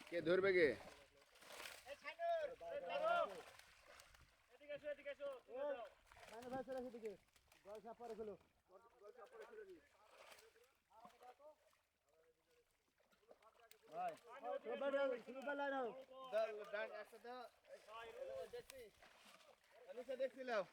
কে ধরবে কে? দেখছিলাম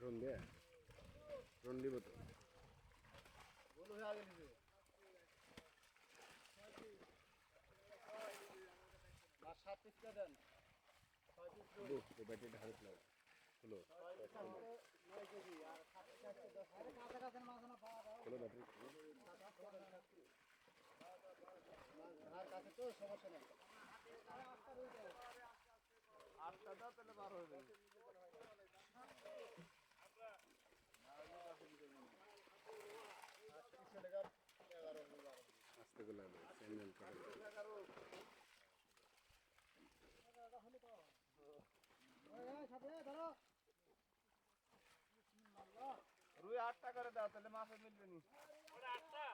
ড্রোন দিয়ে ড্রোন দিব তো ব্যাটারিটা হাতে ফেলাও খোলো খোলো ব্যাটারি কাছে তো সমস্যা নেই। 8টা দাও তাহলে 12 হয়ে যাবে। আস্তে করে লাগবে চ্যানেল রুই 8টা করে দাও তাহলে মাছে মিলবে নি। ঠিক আছে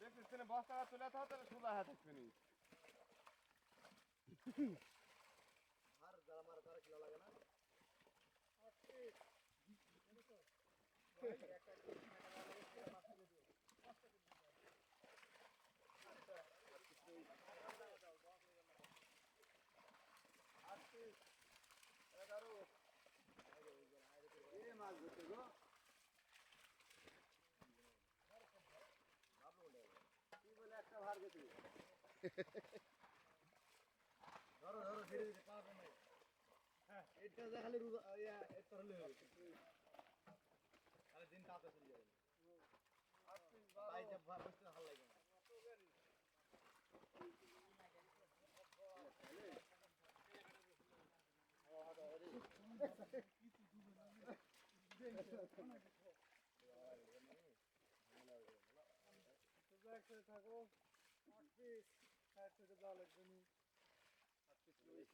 দেখছিস তুমি বস্তাটা তুলে থাও তাহলে সুলা হাত থাকবে নি। আর যারা মারা তারা কিলো লাগে না। মাছ ধরতে গো কি বলে একটা ভার গেছি ধরো ধরো ধীরে ধীরে পাবে না। হ্যাঁ এটা দেখালে ইয়া এটা হলে আরে দিন কাছে চলে যাবে ভাই জব ভার বসতে ভালো লাগে না। থাকো 8 পিস 60 টাকা লাগবে নি 8 পিস